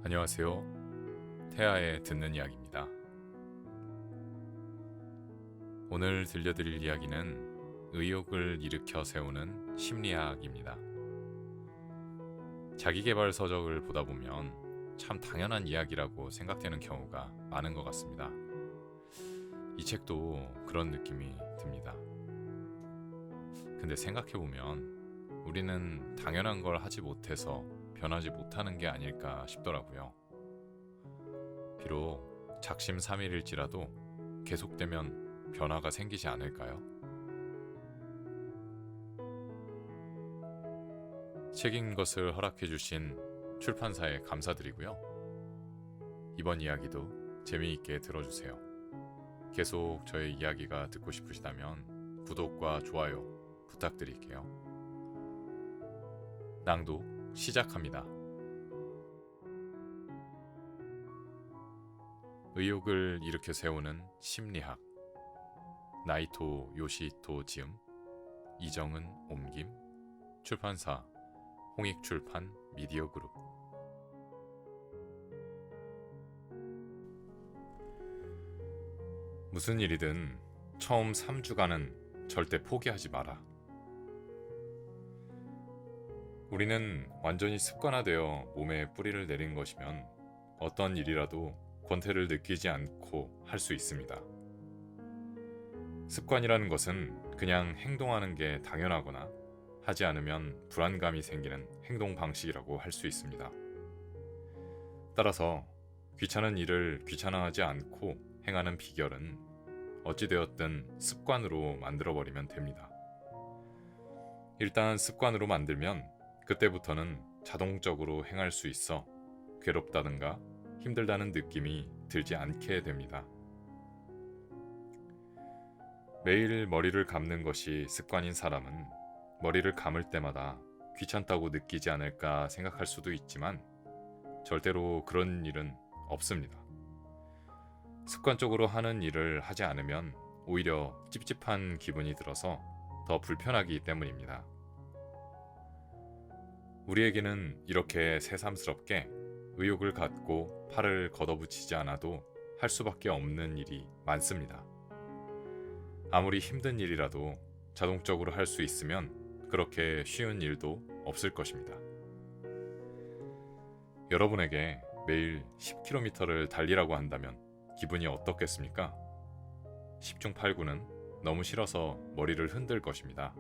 안녕하세요. 태아의 듣는 이야기입니다. 오늘 들려드릴 이야기는 의욕을 일으켜 세우는 심리학입니다. 자기계발 서적을 보다 보면 참 당연한 이야기라고 생각되는 경우가 많은 것 같습니다. 이 책도 그런 느낌이 듭니다. 근데 생각해보면 우리는 당연한 걸 하지 못해서 변하지 못하는 게 아닐까 싶더라고요. 비록 작심삼일일지라도 계속되면 변화가 생기지 않을까요? 책 읽는 것을 허락해 주신 출판사에 감사드리고요. 이번 이야기도 재미있게 들어주세요. 계속 저의 이야기가 듣고 싶으시다면 구독과 좋아요 부탁드릴게요. 낭독 시작합니다. 의욕을 일으켜 세우는 심리학. 나이토 요시히토 지음, 이정은 옮김, 출판사 홍익출판 미디어그룹. 무슨 일이든 처음 3주간은 절대 포기하지 마라. 우리는 완전히 습관화되어 몸에 뿌리를 내린 것이면 어떤 일이라도 권태를 느끼지 않고 할 수 있습니다. 습관이라는 것은 그냥 행동하는 게 당연하거나 하지 않으면 불안감이 생기는 행동 방식이라고 할 수 있습니다. 따라서 귀찮은 일을 귀찮아하지 않고 행하는 비결은 어찌되었든 습관으로 만들어버리면 됩니다. 일단 습관으로 만들면 그때부터는 자동적으로 행할 수 있어 괴롭다든가 힘들다는 느낌이 들지 않게 됩니다. 매일 머리를 감는 것이 습관인 사람은 머리를 감을 때마다 귀찮다고 느끼지 않을까 생각할 수도 있지만 절대로 그런 일은 없습니다. 습관적으로 하는 일을 하지 않으면 오히려 찝찝한 기분이 들어서 더 불편하기 때문입니다. 우리에게는 이렇게 새삼스럽게 의욕을 갖고 팔을 걷어붙이지 않아도 할 수밖에 없는 일이 많습니다. 아무리 힘든 일이라도 자동적으로 할 수 있으면 그렇게 쉬운 일도 없을 것입니다. 여러분에게 매일 10km를 달리라고 한다면 기분이 어떻겠습니까? 10중 8구는 너무 싫어서 머리를 흔들 것입니다.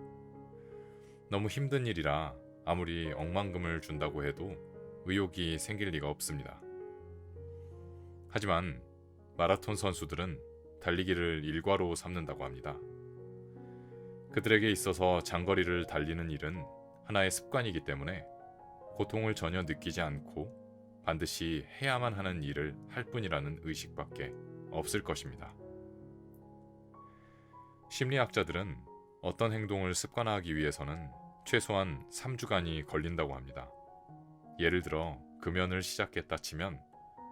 너무 힘든 일이라 아무리 억만금을 준다고 해도 의욕이 생길 리가 없습니다. 하지만 마라톤 선수들은 달리기를 일과로 삼는다고 합니다. 그들에게 있어서 장거리를 달리는 일은 하나의 습관이기 때문에 고통을 전혀 느끼지 않고 반드시 해야만 하는 일을 할 뿐이라는 의식밖에 없을 것입니다. 심리학자들은 어떤 행동을 습관화하기 위해서는 최소한 3주간이 걸린다고 합니다. 예를 들어 금연을 시작했다 치면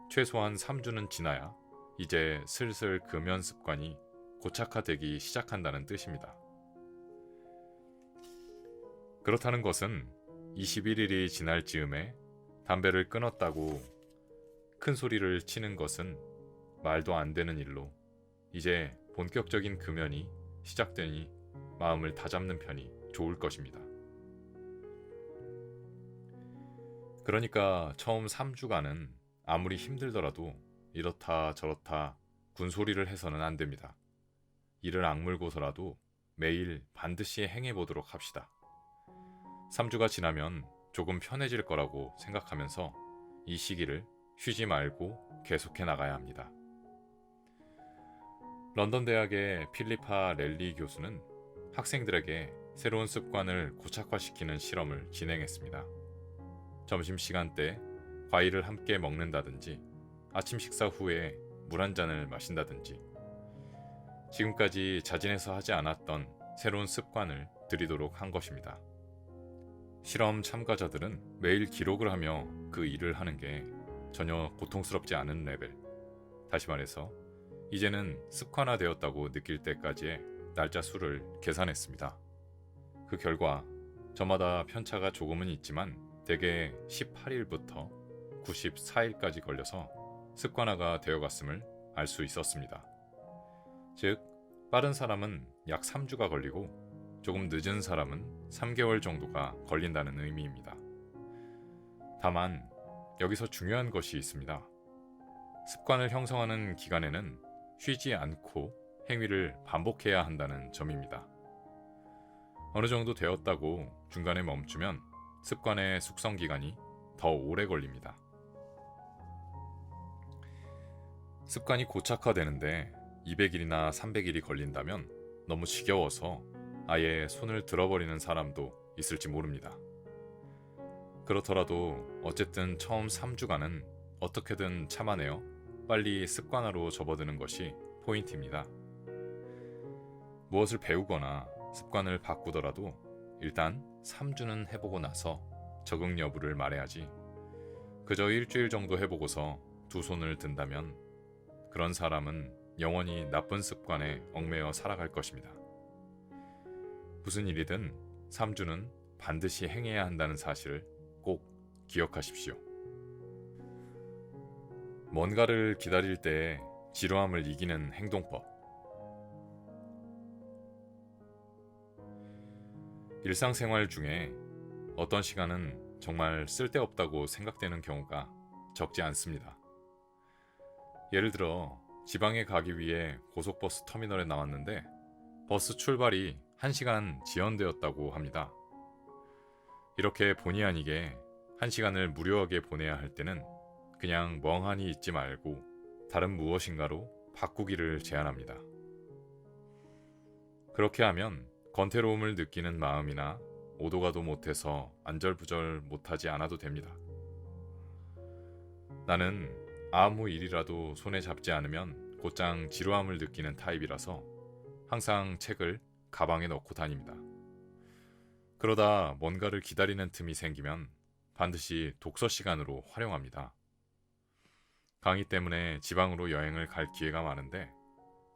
최소한 3주는 지나야 이제 슬슬 금연 습관이 고착화되기 시작한다는 뜻입니다. 그렇다는 것은 21일이 지날 즈음에 담배를 끊었다고 큰 소리를 치는 것은 말도 안 되는 일로 이제 본격적인 금연이 시작되니 마음을 다잡는 편이 좋을 것입니다. 그러니까 처음 3주간은 아무리 힘들더라도 이렇다 저렇다 군소리를 해서는 안 됩니다. 이를 악물고서라도 매일 반드시 행해보도록 합시다. 3주가 지나면 조금 편해질 거라고 생각하면서 이 시기를 쉬지 말고 계속해 나가야 합니다. 런던 대학의 필리파 렐리 교수는 학생들에게 새로운 습관을 고착화시키는 실험을 진행했습니다. 점심시간 때 과일을 함께 먹는다든지 아침 식사 후에 물 한 잔을 마신다든지 지금까지 자진해서 하지 않았던 새로운 습관을 들이도록 한 것입니다. 실험 참가자들은 매일 기록을 하며 그 일을 하는 게 전혀 고통스럽지 않은 레벨, 다시 말해서 이제는 습관화되었다고 느낄 때까지의 날짜 수를 계산했습니다. 그 결과 저마다 편차가 조금은 있지만 대개 18일부터 394일까지 걸려서 습관화가 되어갔음을 알 수 있었습니다. 즉, 빠른 사람은 약 3주가 걸리고 조금 늦은 사람은 3개월 정도가 걸린다는 의미입니다. 다만 여기서 중요한 것이 있습니다. 습관을 형성하는 기간에는 쉬지 않고 행위를 반복해야 한다는 점입니다. 어느 정도 되었다고 중간에 멈추면 습관의 숙성 기간이 더 오래 걸립니다. 습관이 고착화되는데 200일이나 300일이 걸린다면 너무 지겨워서 아예 손을 들어버리는 사람도 있을지 모릅니다. 그렇더라도 어쨌든 처음 3주간은 어떻게든 참아내어 빨리 습관화로 접어드는 것이 포인트입니다. 무엇을 배우거나 습관을 바꾸더라도 일단 3주는 해보고 나서 적응 여부를 말해야지, 그저 일주일 정도 해보고서 두 손을 든다면 그런 사람은 영원히 나쁜 습관에 얽매여 살아갈 것입니다. 무슨 일이든 3주는 반드시 행해야 한다는 사실을 꼭 기억하십시오. 뭔가를 기다릴 때 지루함을 이기는 행동법. 일상생활 중에 어떤 시간은 정말 쓸데없다고 생각되는 경우가 적지 않습니다. 예를 들어 지방에 가기 위해 고속버스 터미널에 나왔는데 버스 출발이 1시간 지연되었다고 합니다. 이렇게 본의 아니게 1시간을 무료하게 보내야 할 때는 그냥 멍하니 있지 말고 다른 무엇인가로 바꾸기를 제안합니다. 그렇게 하면 권태로움을 느끼는 마음이나 오도가도 못해서 안절부절 못하지 않아도 됩니다. 나는 아무 일이라도 손에 잡지 않으면 곧장 지루함을 느끼는 타입이라서 항상 책을 가방에 넣고 다닙니다. 그러다 뭔가를 기다리는 틈이 생기면 반드시 독서 시간으로 활용합니다. 강의 때문에 지방으로 여행을 갈 기회가 많은데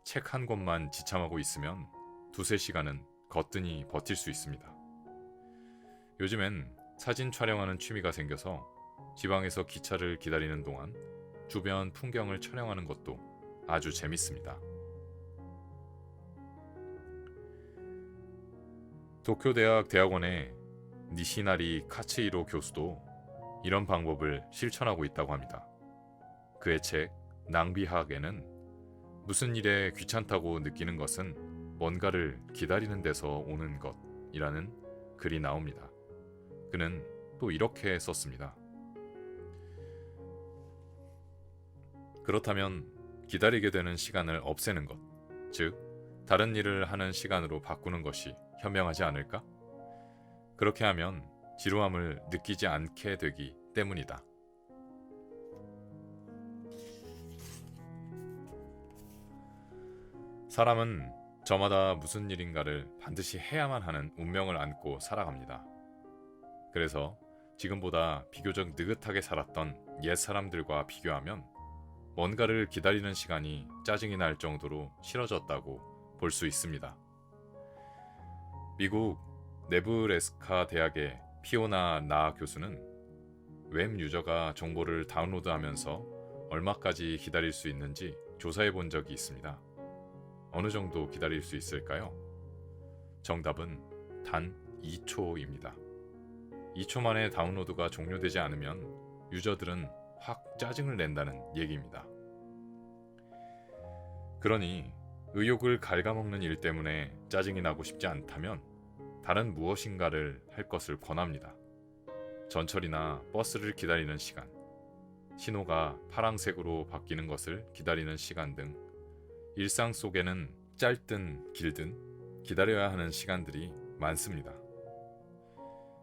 책 한 권만 지참하고 있으면 2~3시간은 거뜬히 버틸 수 있습니다. 요즘엔 사진 촬영하는 취미가 생겨서 지방에서 기차를 기다리는 동안 주변 풍경을 촬영하는 것도 아주 재밌습니다. 도쿄대학 대학원의 니시나리 카츠히로 교수도 이런 방법을 실천하고 있다고 합니다. 그의 책 낭비학에는 무슨 일에 귀찮다고 느끼는 것은 뭔가를 기다리는 데서 오는 것이라는 글이 나옵니다. 그는 또 이렇게 썼습니다. 그렇다면 기다리게 되는 시간을 없애는 것, 즉 다른 일을 하는 시간으로 바꾸는 것이 현명하지 않을까? 그렇게 하면 지루함을 느끼지 않게 되기 때문이다. 사람은 저마다 무슨 일인가를 반드시 해야만 하는 운명을 안고 살아갑니다. 그래서 지금보다 비교적 느긋하게 살았던 옛 사람들과 비교하면 뭔가를 기다리는 시간이 짜증이 날 정도로 싫어졌다고 볼 수 있습니다. 미국 네브래스카 대학의 피오나 나 교수는 웹 유저가 정보를 다운로드하면서 얼마까지 기다릴 수 있는지 조사해 본 적이 있습니다. 어느 정도 기다릴 수 있을까요? 정답은 단 2초입니다. 2초 만에 다운로드가 종료되지 않으면 유저들은 확 짜증을 낸다는 얘기입니다. 그러니 의욕을 갉아먹는 일 때문에 짜증이 나고 싶지 않다면 다른 무엇인가를 할 것을 권합니다. 전철이나 버스를 기다리는 시간, 신호가 파란색으로 바뀌는 것을 기다리는 시간 등 일상 속에는 짧든 길든 기다려야 하는 시간들이 많습니다.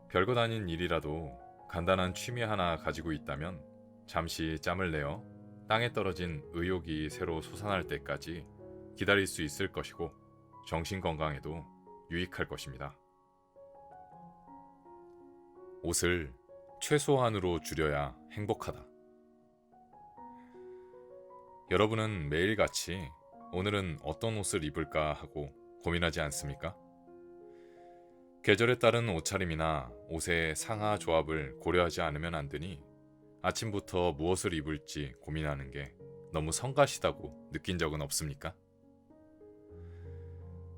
별것 아닌 일이라도 간단한 취미 하나 가지고 있다면 잠시 짬을 내어 땅에 떨어진 의욕이 새로 솟아날 때까지 기다릴 수 있을 것이고 정신 건강에도 유익할 것입니다. 옷을 최소한으로 줄여야 행복하다. 여러분은 매일같이 오늘은 어떤 옷을 입을까 하고 고민하지 않습니까? 계절에 따른 옷차림이나 옷의 상하 조합을 고려하지 않으면 안 되니 아침부터 무엇을 입을지 고민하는 게 너무 성가시다고 느낀 적은 없습니까?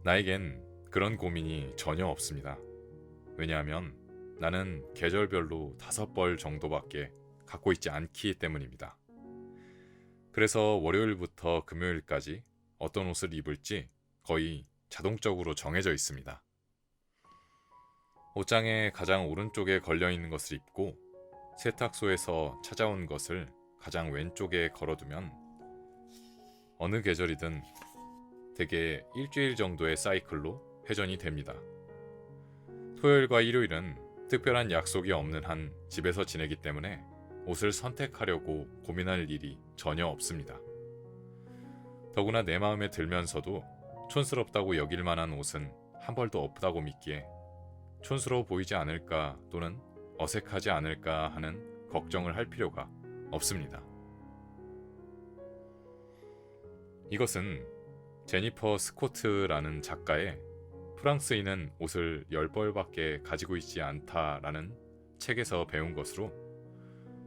나에겐 그런 고민이 전혀 없습니다. 왜냐하면 나는 계절별로 5벌 정도밖에 갖고 있지 않기 때문입니다. 그래서 월요일부터 금요일까지 어떤 옷을 입을지 거의 자동적으로 정해져 있습니다. 옷장의 가장 오른쪽에 걸려있는 것을 입고 세탁소에서 찾아온 것을 가장 왼쪽에 걸어두면 어느 계절이든 대개 일주일 정도의 사이클로 회전이 됩니다. 토요일과 일요일은 특별한 약속이 없는 한 집에서 지내기 때문에 옷을 선택하려고 고민할 일이 전혀 없습니다. 더구나 내 마음에 들면서도 촌스럽다고 여길 만한 옷은 한 벌도 없다고 믿기에 촌스러워 보이지 않을까 또는 어색하지 않을까 하는 걱정을 할 필요가 없습니다. 이것은 제니퍼 스코트라는 작가의 프랑스인은 옷을 10벌밖에 가지고 있지 않다라는 책에서 배운 것으로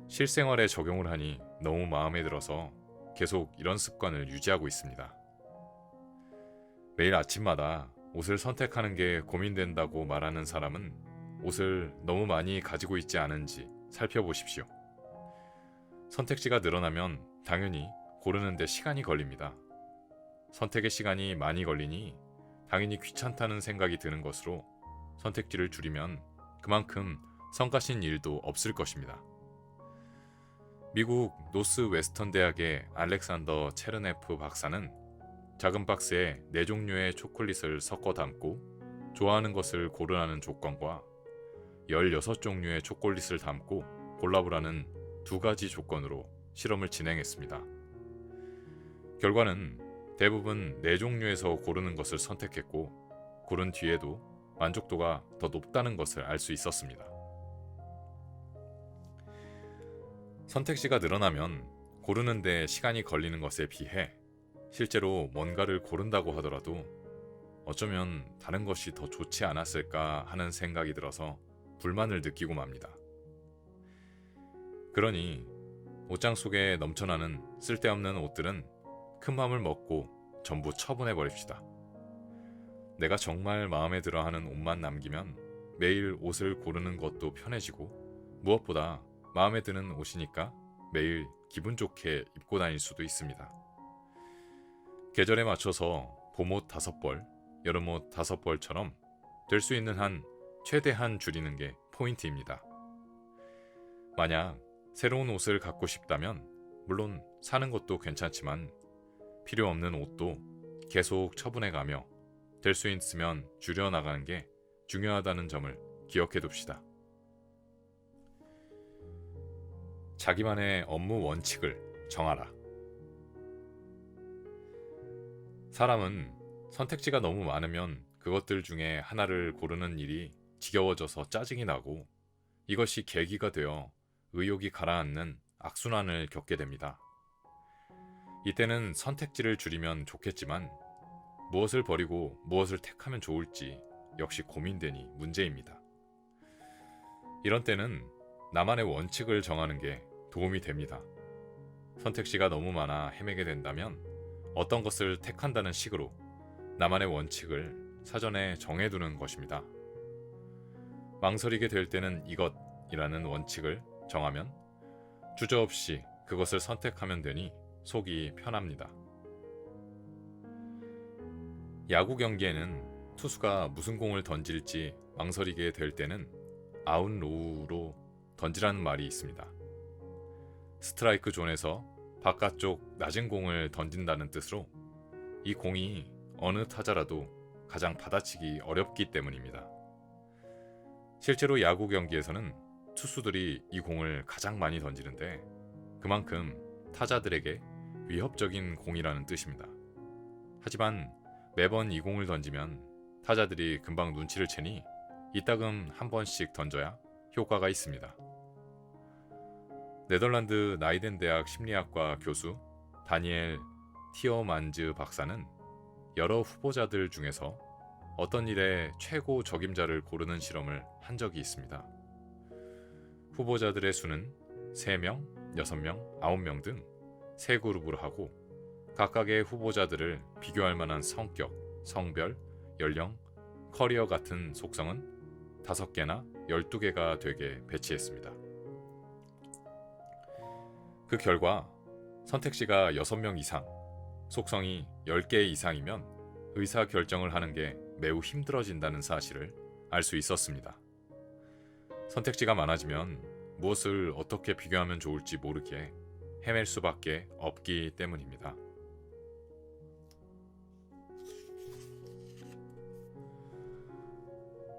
실생활에 적용을 하니 너무 마음에 들어서 계속 이런 습관을 유지하고 있습니다. 매일 아침마다 옷을 선택하는 게 고민된다고 말하는 사람은 옷을 너무 많이 가지고 있지 않은지 살펴보십시오. 선택지가 늘어나면 당연히 고르는데 시간이 걸립니다. 선택의 시간이 많이 걸리니 당연히 귀찮다는 생각이 드는 것으로 선택지를 줄이면 그만큼 성가신 일도 없을 것입니다. 미국 노스 웨스턴 대학의 알렉산더 체르네프 박사는 작은 박스에 4종류의 초콜릿을 섞어 담고 좋아하는 것을 고르라는 조건과 16종류의 초콜릿을 담고 골라보라는 2가지 조건으로 실험을 진행했습니다. 결과는 대부분 4종류에서 고르는 것을 선택했고 고른 뒤에도 만족도가 더 높다는 것을 알 수 있었습니다. 선택지가 늘어나면 고르는데 시간이 걸리는 것에 비해 실제로 뭔가를 고른다고 하더라도 어쩌면 다른 것이 더 좋지 않았을까 하는 생각이 들어서 불만을 느끼고 맙니다. 그러니 옷장 속에 넘쳐나는 쓸데없는 옷들은 큰 맘을 먹고 전부 처분해 버립시다. 내가 정말 마음에 들어하는 옷만 남기면 매일 옷을 고르는 것도 편해지고 무엇보다 마음에 드는 옷이니까 매일 기분 좋게 입고 다닐 수도 있습니다. 계절에 맞춰서 봄옷 5벌, 여름옷 5벌처럼 될 수 있는 한 최대한 줄이는 게 포인트입니다. 만약 새로운 옷을 갖고 싶다면 물론 사는 것도 괜찮지만 필요 없는 옷도 계속 처분해가며 될 수 있으면 줄여나가는 게 중요하다는 점을 기억해 둡시다. 자기만의 업무 원칙을 정하라. 사람은 선택지가 너무 많으면 그것들 중에 하나를 고르는 일이 지겨워져서 짜증이 나고 이것이 계기가 되어 의욕이 가라앉는 악순환을 겪게 됩니다. 이때는 선택지를 줄이면 좋겠지만 무엇을 버리고 무엇을 택하면 좋을지 역시 고민되니 문제입니다. 이런 때는 나만의 원칙을 정하는 게 도움이 됩니다. 선택지가 너무 많아 헤매게 된다면 어떤 것을 택한다는 식으로 나만의 원칙을 사전에 정해두는 것입니다. 망설이게 될 때는 이것이라는 원칙을 정하면 주저없이 그것을 선택하면 되니 속이 편합니다. 야구 경기에는 투수가 무슨 공을 던질지 망설이게 될 때는 아웃로우로 던지라는 말이 있습니다. 스트라이크 존에서 바깥쪽 낮은 공을 던진다는 뜻으로 이 공이 어느 타자라도 가장 받아치기 어렵기 때문입니다. 실제로 야구 경기에서는 투수들이 이 공을 가장 많이 던지는데 그만큼 타자들에게 위협적인 공이라는 뜻입니다. 하지만 매번 이 공을 던지면 타자들이 금방 눈치를 채니 이따금 한 번씩 던져야 효과가 있습니다. 네덜란드 나이덴 대학 심리학과 교수 다니엘 티어만즈 박사는 여러 후보자들 중에서 어떤 일에 최고 적임자를 고르는 실험을 한 적이 있습니다. 후보자들의 수는 3명, 6명, 9명 등 세 그룹으로 하고 각각의 후보자들을 비교할 만한 성격, 성별, 연령, 커리어 같은 속성은 5개나 12개가 되게 배치했습니다. 그 결과 선택지가 6명 이상, 속성이 10개 이상이면 의사 결정을 하는 게 매우 힘들어진다는 사실을 알 수 있었습니다. 선택지가 많아지면 무엇을 어떻게 비교하면 좋을지 모르게 헤맬 수밖에 없기 때문입니다.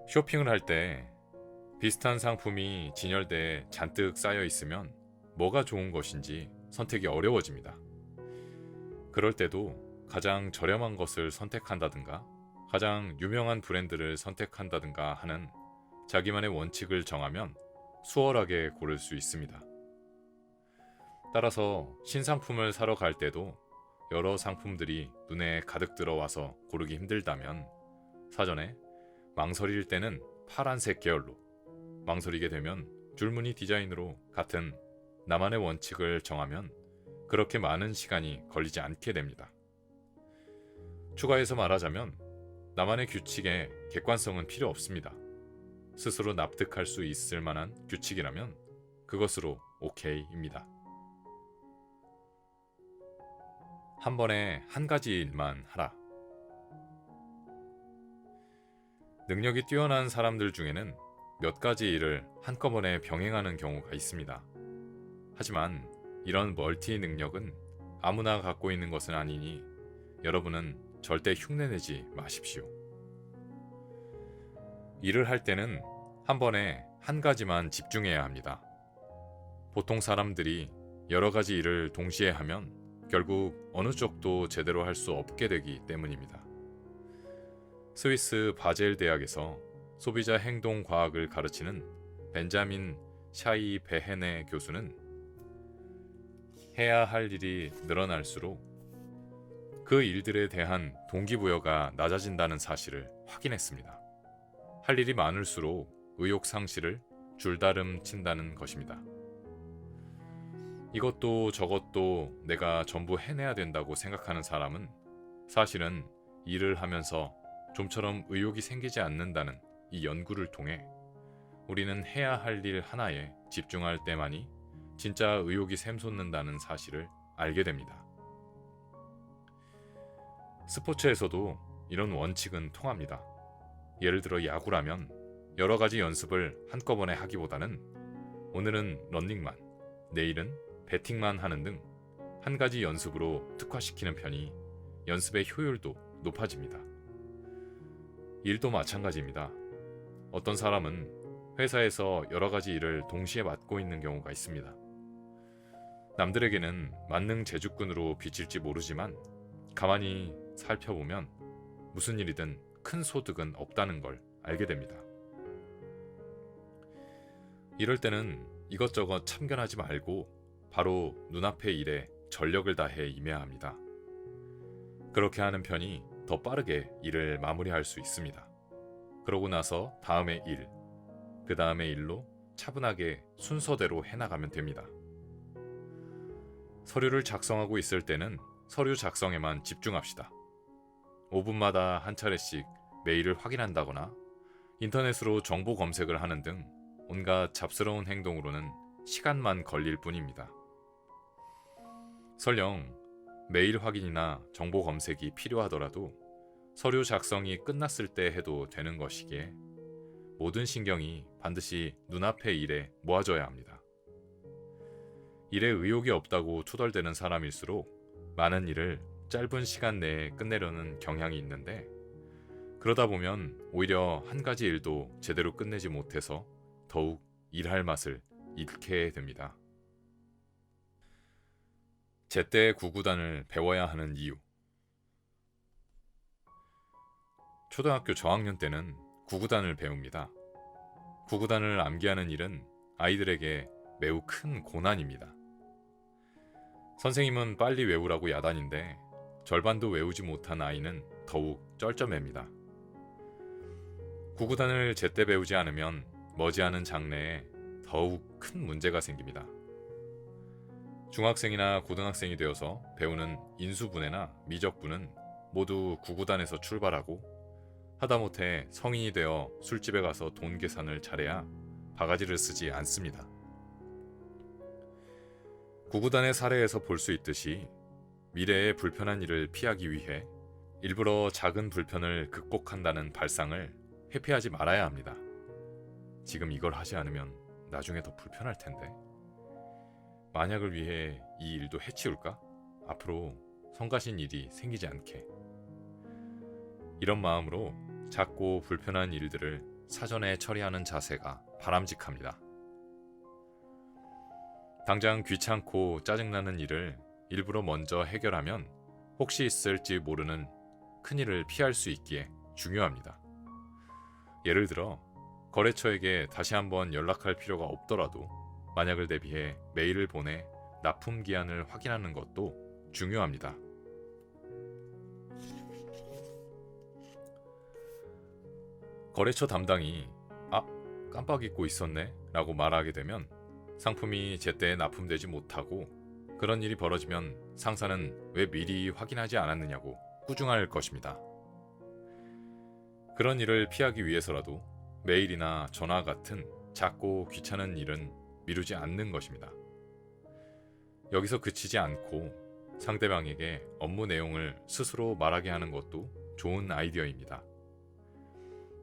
쇼핑을 할 때 비슷한 상품이 진열대에 잔뜩 쌓여 있으면 뭐가 좋은 것인지 선택이 어려워집니다. 그럴 때도 가장 저렴한 것을 선택한다든가 가장 유명한 브랜드를 선택한다든가 하는 자기만의 원칙을 정하면 수월하게 고를 수 있습니다. 따라서 신상품을 사러 갈 때도 여러 상품들이 눈에 가득 들어와서 고르기 힘들다면 사전에 망설일 때는 파란색 계열로, 망설이게 되면 줄무늬 디자인으로 같은 나만의 원칙을 정하면 그렇게 많은 시간이 걸리지 않게 됩니다. 추가해서 말하자면 나만의 규칙에 객관성은 필요 없습니다. 스스로 납득할 수 있을 만한 규칙이라면 그것으로 오케이입니다. 한 번에 한 가지 일만 하라. 능력이 뛰어난 사람들 중에는 몇 가지 일을 한꺼번에 병행하는 경우가 있습니다. 하지만 이런 멀티 능력은 아무나 갖고 있는 것은 아니니 여러분은 절대 흉내내지 마십시오. 일을 할 때는 한 번에 한 가지만 집중해야 합니다. 보통 사람들이 여러 가지 일을 동시에 하면 결국 어느 쪽도 제대로 할 수 없게 되기 때문입니다. 스위스 바젤 대학에서 소비자 행동 과학을 가르치는 벤자민 샤이 베헤네 교수는 해야 할 일이 늘어날수록 그 일들에 대한 동기부여가 낮아진다는 사실을 확인했습니다. 할 일이 많을수록 의욕 상실을 줄다름 친다는 것입니다. 이것도 저것도 내가 전부 해내야 된다고 생각하는 사람은 사실은 일을 하면서 좀처럼 의욕이 생기지 않는다는 이 연구를 통해 우리는 해야 할 일 하나에 집중할 때만이 진짜 의욕이 샘솟는다는 사실을 알게 됩니다. 스포츠에서도 이런 원칙은 통합니다. 예를 들어 야구라면 여러 가지 연습을 한꺼번에 하기보다는 오늘은 런닝만, 내일은 배팅만 하는 등 한 가지 연습으로 특화시키는 편이 연습의 효율도 높아집니다. 일도 마찬가지입니다. 어떤 사람은 회사에서 여러 가지 일을 동시에 맡고 있는 경우가 있습니다. 남들에게는 만능 제주꾼으로 비칠지 모르지만 가만히 살펴보면 무슨 일이든 큰 소득은 없다는 걸 알게 됩니다. 이럴 때는 이것저것 참견하지 말고 바로 눈앞의 일에 전력을 다해 임해야 합니다. 그렇게 하는 편이 더 빠르게 일을 마무리할 수 있습니다. 그러고 나서 다음의 일, 그 다음의 일로 차분하게 순서대로 해나가면 됩니다. 서류를 작성하고 있을 때는 서류 작성에만 집중합시다. 5분마다 한 차례씩 메일을 확인한다거나 인터넷으로 정보 검색을 하는 등 온갖 잡스러운 행동으로는 시간만 걸릴 뿐입니다. 설령 메일 확인이나 정보 검색이 필요하더라도 서류 작성이 끝났을 때 해도 되는 것이기에 모든 신경이 반드시 눈앞의 일에 모아져야 합니다. 일에 의욕이 없다고 투덜대는 사람일수록 많은 일을 짧은 시간 내에 끝내려는 경향이 있는데 그러다 보면 오히려 한 가지 일도 제대로 끝내지 못해서 더욱 일할 맛을 잃게 됩니다. 제때 구구단을 배워야 하는 이유. 초등학교 저학년 때는 구구단을 배웁니다. 구구단을 암기하는 일은 아이들에게 매우 큰 고난입니다. 선생님은 빨리 외우라고 야단인데 절반도 외우지 못한 아이는 더욱 쩔쩔맵니다. 구구단을 제때 배우지 않으면 머지않은 장래에 더욱 큰 문제가 생깁니다. 중학생이나 고등학생이 되어서 배우는 인수분해나 미적분은 모두 구구단에서 출발하고 하다못해 성인이 되어 술집에 가서 돈 계산을 잘해야 바가지를 쓰지 않습니다. 구구단의 사례에서 볼 수 있듯이 미래의 불편한 일을 피하기 위해 일부러 작은 불편을 극복한다는 발상을 회피하지 말아야 합니다. 지금 이걸 하지 않으면 나중에 더 불편할 텐데. 만약을 위해 이 일도 해치울까? 앞으로 성가신 일이 생기지 않게. 이런 마음으로 작고 불편한 일들을 사전에 처리하는 자세가 바람직합니다. 당장 귀찮고 짜증나는 일을 일부러 먼저 해결하면 혹시 있을지 모르는 큰일을 피할 수 있기에 중요합니다. 예를 들어 거래처에게 다시 한번 연락할 필요가 없더라도 만약을 대비해 메일을 보내 납품 기한을 확인하는 것도 중요합니다. 거래처 담당이 깜빡 잊고 있었네 라고 말하게 되면 상품이 제때 납품되지 못하고 그런 일이 벌어지면 상사는 왜 미리 확인하지 않았느냐고 꾸중할 것입니다. 그런 일을 피하기 위해서라도 메일이나 전화 같은 작고 귀찮은 일은 미루지 않는 것입니다. 여기서 그치지 않고 상대방에게 업무 내용을 스스로 말하게 하는 것도 좋은 아이디어입니다.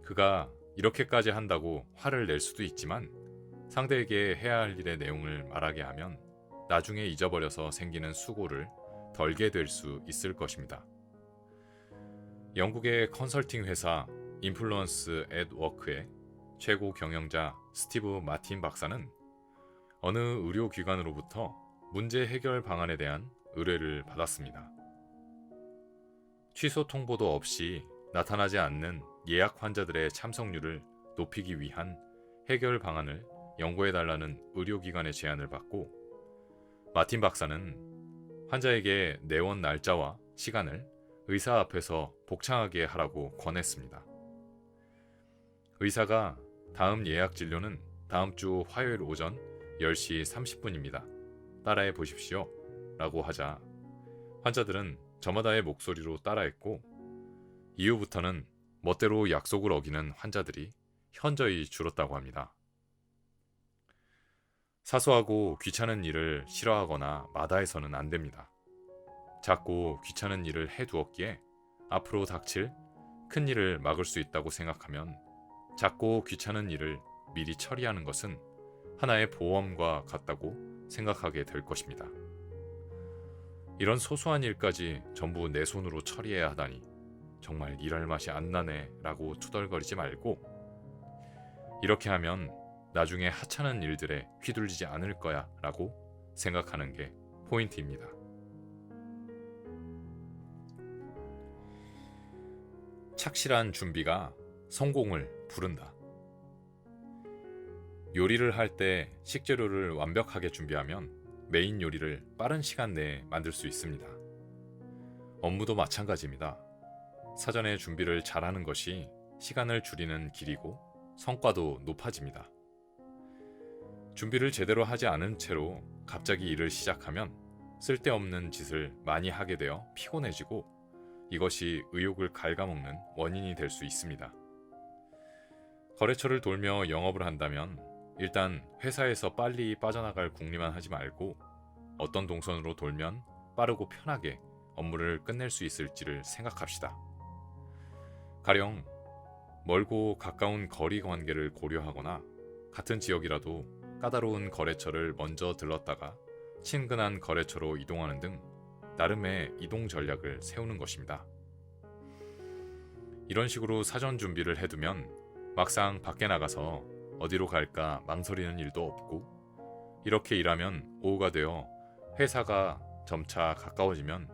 그가 이렇게까지 한다고 화를 낼 수도 있지만 상대에게 해야 할 일의 내용을 말하게 하면 나중에 잊어버려서 생기는 수고를 덜게 될 수 있을 것입니다. 영국의 컨설팅 회사 인플루언스 앳 워크의 최고 경영자 스티브 마틴 박사는 어느 의료기관으로부터 문제 해결 방안에 대한 의뢰를 받았습니다. 취소 통보도 없이 나타나지 않는 예약 환자들의 참석률을 높이기 위한 해결 방안을 연구해달라는 의료기관의 제안을 받고 마틴 박사는 환자에게 내원 날짜와 시간을 의사 앞에서 복창하게 하라고 권했습니다. 의사가 다음 예약 진료는 다음 주 화요일 오전 10시 30분입니다. 따라해 보십시오. 라고 하자 환자들은 저마다의 목소리로 따라했고 이후부터는 멋대로 약속을 어기는 환자들이 현저히 줄었다고 합니다. 사소하고 귀찮은 일을 싫어하거나 마다해서는 안 됩니다. 작고 귀찮은 일을 해두었기에 앞으로 닥칠 큰 일을 막을 수 있다고 생각하면 작고 귀찮은 일을 미리 처리하는 것은 하나의 보험과 같다고 생각하게 될 것입니다. 이런 소소한 일까지 전부 내 손으로 처리해야 하다니 정말 일할 맛이 안 나네 라고 투덜거리지 말고 이렇게 하면 나중에 하찮은 일들에 휘둘리지 않을 거야 라고 생각하는 게 포인트입니다. 착실한 준비가 성공을 부른다. 요리를 할 때 식재료를 완벽하게 준비하면 메인 요리를 빠른 시간 내에 만들 수 있습니다. 업무도 마찬가지입니다. 사전에 준비를 잘하는 것이 시간을 줄이는 길이고 성과도 높아집니다. 준비를 제대로 하지 않은 채로 갑자기 일을 시작하면 쓸데없는 짓을 많이 하게 되어 피곤해지고 이것이 의욕을 갉아먹는 원인이 될 수 있습니다. 거래처를 돌며 영업을 한다면 일단 회사에서 빨리 빠져나갈 궁리만 하지 말고 어떤 동선으로 돌면 빠르고 편하게 업무를 끝낼 수 있을지를 생각합시다. 가령 멀고 가까운 거리 관계를 고려하거나 같은 지역이라도 까다로운 거래처를 먼저 들렀다가 친근한 거래처로 이동하는 등 나름의 이동 전략을 세우는 것입니다. 이런 식으로 사전 준비를 해두면 막상 밖에 나가서 어디로 갈까 망설이는 일도 없고 이렇게 일하면 오후가 되어 회사가 점차 가까워지면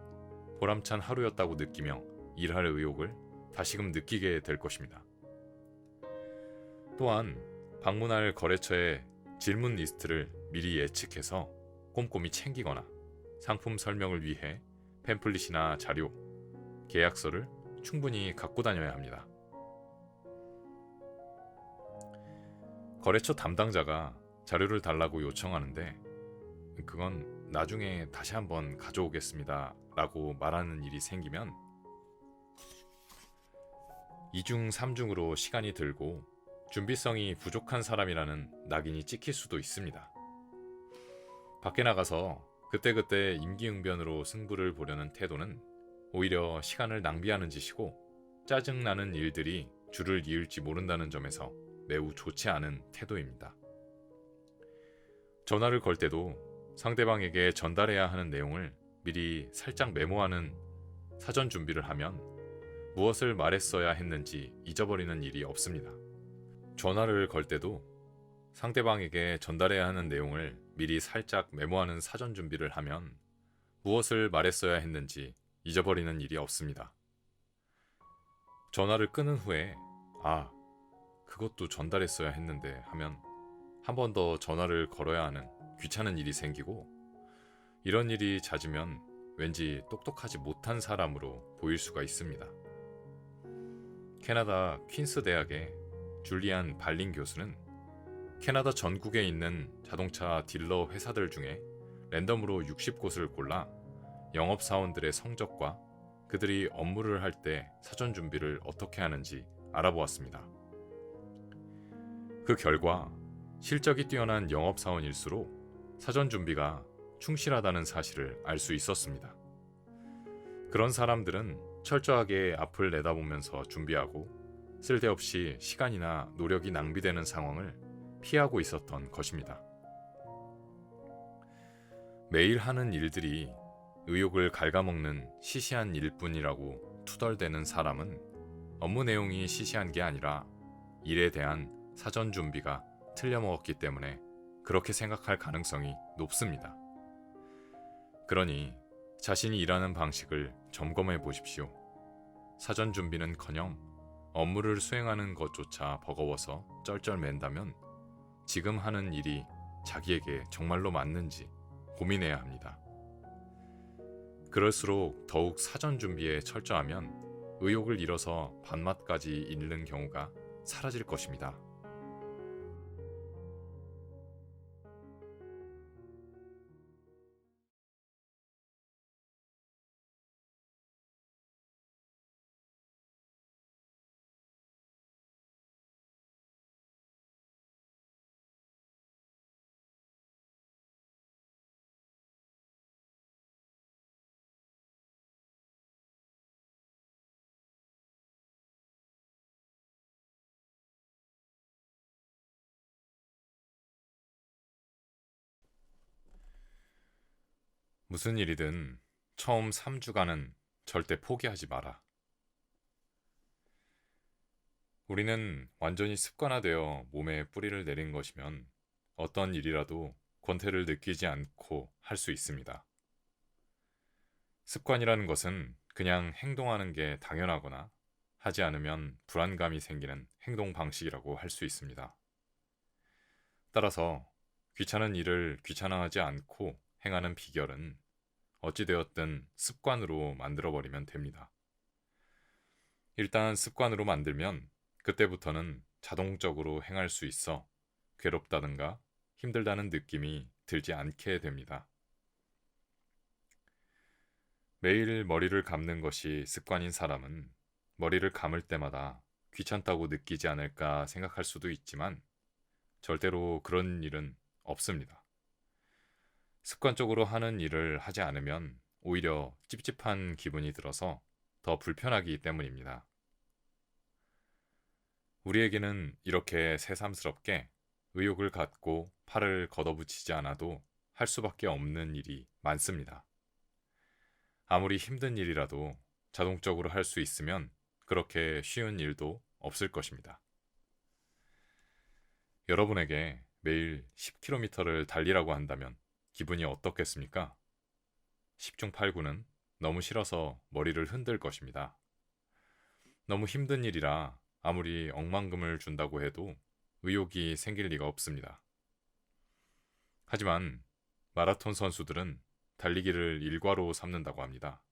보람찬 하루였다고 느끼며 일할 의욕을 다시금 느끼게 될 것입니다. 또한 방문할 거래처의 질문 리스트를 미리 예측해서 꼼꼼히 챙기거나 상품 설명을 위해 팸플릿이나 자료, 계약서를 충분히 갖고 다녀야 합니다. 거래처 담당자가 자료를 달라고 요청하는데 그건 나중에 다시 한번 가져오겠습니다 라고 말하는 일이 생기면 2중 3중으로 시간이 들고 준비성이 부족한 사람이라는 낙인이 찍힐 수도 있습니다. 밖에 나가서 그때그때 임기응변으로 승부를 보려는 태도는 오히려 시간을 낭비하는 짓이고 짜증나는 일들이 줄을 이을지 모른다는 점에서 매우 좋지 않은 태도입니다. 전화를 걸 때도 상대방에게 전달해야 하는 내용을 미리 살짝 메모하는 사전 준비를 하면 무엇을 말했어야 했는지 잊어버리는 일이 없습니다. 전화를 걸 때도 상대방에게 전달해야 하는 내용을 미리 살짝 메모하는 사전 준비를 하면 무엇을 말했어야 했는지 잊어버리는 일이 없습니다. 전화를 끊은 후에 그것도 전달했어야 했는데 하면 한 번 더 전화를 걸어야 하는 귀찮은 일이 생기고 이런 일이 잦으면 왠지 똑똑하지 못한 사람으로 보일 수가 있습니다. 캐나다 퀸스 대학의 줄리안 발링 교수는 캐나다 전국에 있는 자동차 딜러 회사들 중에 랜덤으로 60곳을 골라 영업사원들의 성적과 그들이 업무를 할 때 사전 준비를 어떻게 하는지 알아보았습니다. 그 결과 실적이 뛰어난 영업사원일수록 사전 준비가 충실하다는 사실을 알 수 있었습니다. 그런 사람들은 철저하게 앞을 내다보면서 준비하고 쓸데없이 시간이나 노력이 낭비되는 상황을 피하고 있었던 것입니다. 매일 하는 일들이 의욕을 갉아먹는 시시한 일뿐이라고 투덜대는 사람은 업무 내용이 시시한 게 아니라 일에 대한 사전 준비가 틀려먹었기 때문에 그렇게 생각할 가능성이 높습니다. 그러니 자신이 일하는 방식을 점검해 보십시오. 사전 준비는커녕 업무를 수행하는 것조차 버거워서 쩔쩔맨다면 지금 하는 일이 자기에게 정말로 맞는지 고민해야 합니다. 그럴수록 더욱 사전 준비에 철저하면 의욕을 잃어서 반맛까지 잃는 경우가 사라질 것입니다. 무슨 일이든 처음 3주간은 절대 포기하지 마라. 우리는 완전히 습관화되어 몸에 뿌리를 내린 것이면 어떤 일이라도 권태를 느끼지 않고 할 수 있습니다. 습관이라는 것은 그냥 행동하는 게 당연하거나 하지 않으면 불안감이 생기는 행동 방식이라고 할 수 있습니다. 따라서 귀찮은 일을 귀찮아하지 않고 행하는 비결은 어찌되었든 습관으로 만들어버리면 됩니다. 일단 습관으로 만들면 그때부터는 자동적으로 행할 수 있어 괴롭다든가 힘들다는 느낌이 들지 않게 됩니다. 매일 머리를 감는 것이 습관인 사람은 머리를 감을 때마다 귀찮다고 느끼지 않을까 생각할 수도 있지만 절대로 그런 일은 없습니다. 습관적으로 하는 일을 하지 않으면 오히려 찝찝한 기분이 들어서 더 불편하기 때문입니다. 우리에게는 이렇게 새삼스럽게 의욕을 갖고 팔을 걷어붙이지 않아도 할 수밖에 없는 일이 많습니다. 아무리 힘든 일이라도 자동적으로 할 수 있으면 그렇게 쉬운 일도 없을 것입니다. 여러분에게 매일 10km를 달리라고 한다면 기분이 어떻겠습니까? 10중 8구는 너무 싫어서 머리를 흔들 것입니다. 너무 힘든 일이라 아무리 억만금을 준다고 해도 의욕이 생길 리가 없습니다. 하지만 마라톤 선수들은 달리기를 일과로 삼는다고 합니다.